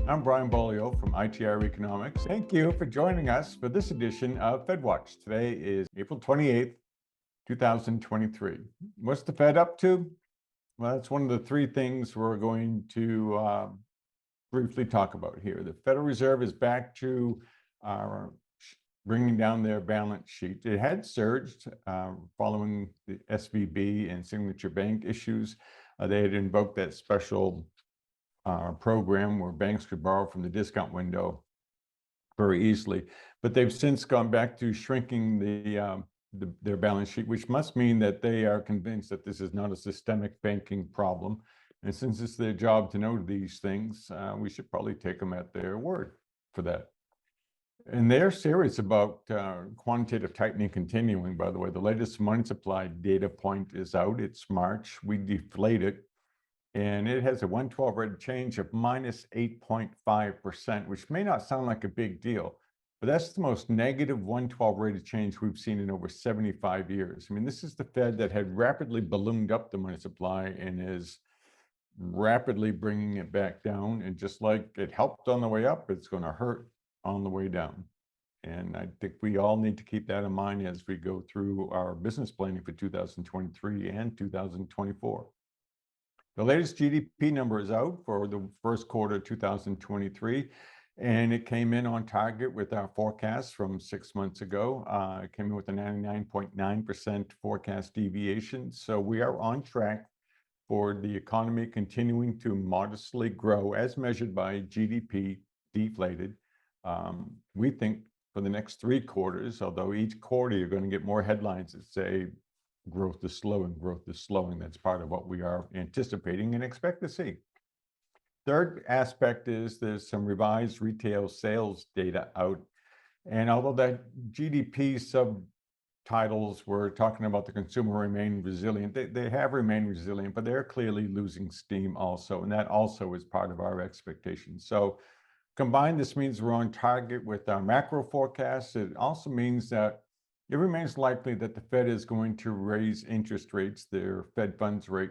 I'm Beaulieu from ITR Economics. Thank you for joining us for this edition of FedWatch. Today is April 28th, 2023. What's the Fed up to? Well, that's one of the three things we're going to briefly talk about here. The Federal Reserve is back to bringing down their balance sheet. It had surged following the SVB and Signature Bank issues. They had invoked that special program where banks could borrow from the discount window very easily, but they've since gone back to shrinking their balance sheet, which must mean that they are convinced that this is not a systemic banking problem. And since it's their job to know these things, we should probably take them at their word for that. And they're serious about quantitative tightening continuing, by the way. The latest money supply data point is out. It's March. We deflated, and it has a 112 rate of change of minus 8.5%, which may not sound like a big deal, but that's the most negative 112 rate of change we've seen in over 75 years. I mean, this is the Fed that had rapidly ballooned up the money supply and is rapidly bringing it back down. And just like it helped on the way up, it's going to hurt on the way down. And I think we all need to keep that in mind as we go through our business planning for 2023 and 2024. The latest GDP number is out for the first quarter of 2023, and it came in on target with our forecast from 6 months ago. It came in with a 99.9% forecast deviation. So we are on track for the economy continuing to modestly grow as measured by GDP deflated. We think for the next 3 quarters, although each quarter you're going to get more headlines that say growth is slowing, growth is slowing. That's part of what we are anticipating and expect to see. Third aspect is there's some revised retail sales data out. And although that GDP subtitles were talking about the consumer remain resilient, they have remained resilient, but they're clearly losing steam also. And that also is part of our expectations. So combined, this means we're on target with our macro forecasts. It also means that it remains likely that the Fed is going to raise interest rates, their Fed funds rate,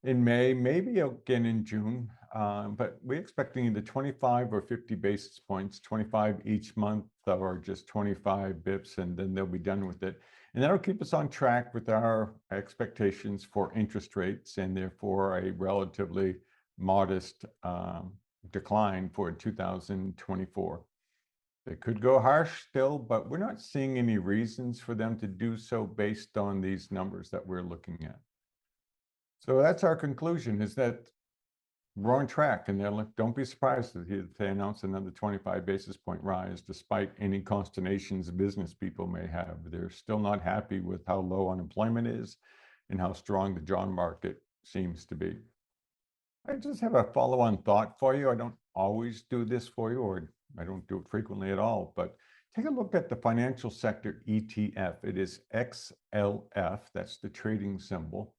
in May, maybe again in June, but we're expecting either 25 or 50 basis points, 25 each month or just 25 bips, and then they'll be done with it. And that'll keep us on track with our expectations for interest rates and therefore a relatively modest decline for 2024. They could go harsh still, but we're not seeing any reasons for them to do so based on these numbers that we're looking at. So that's our conclusion, is that we're on track, and don't be surprised if they announce another 25 basis point rise, despite any consternations business people may have. They're still not happy with how low unemployment is and how strong the job market seems to be. I just have a follow-on thought for you. I don't always do this for you, or I don't do it frequently at all, but take a look at the financial sector ETF. It is XLF, that's the trading symbol.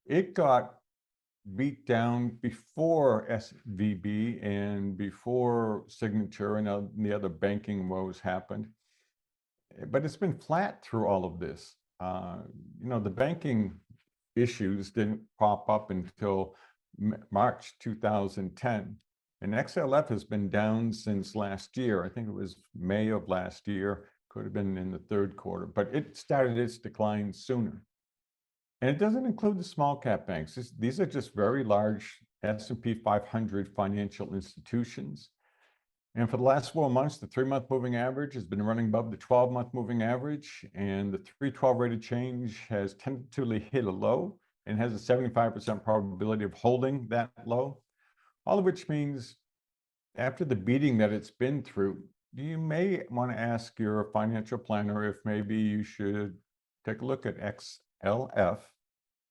It got beat down before SVB and before Signature and the other banking woes happened, but it's been flat through all of this. The banking issues didn't pop up until March 2010. And XLF has been down since last year. I think it was May of last year, could have been in the third quarter, but it started its decline sooner. And it doesn't include the small cap banks. These are just very large S&P 500 financial institutions. And for the last 4 months, the 3-month moving average has been running above the 12-month moving average, and the 312 rate of change has tentatively hit a low and has a 75% probability of holding that low. All of which means after the beating that it's been through, you may want to ask your financial planner if maybe you should take a look at XLF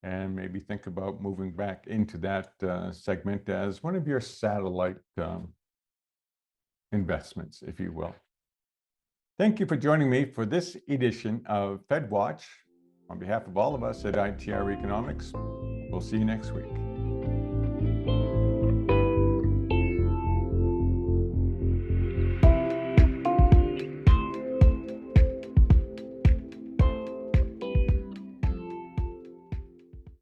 and maybe think about moving back into that segment as one of your satellite investments, if you will. Thank you for joining me for this edition of FedWatch. On behalf of all of us at ITR Economics, we'll see you next week.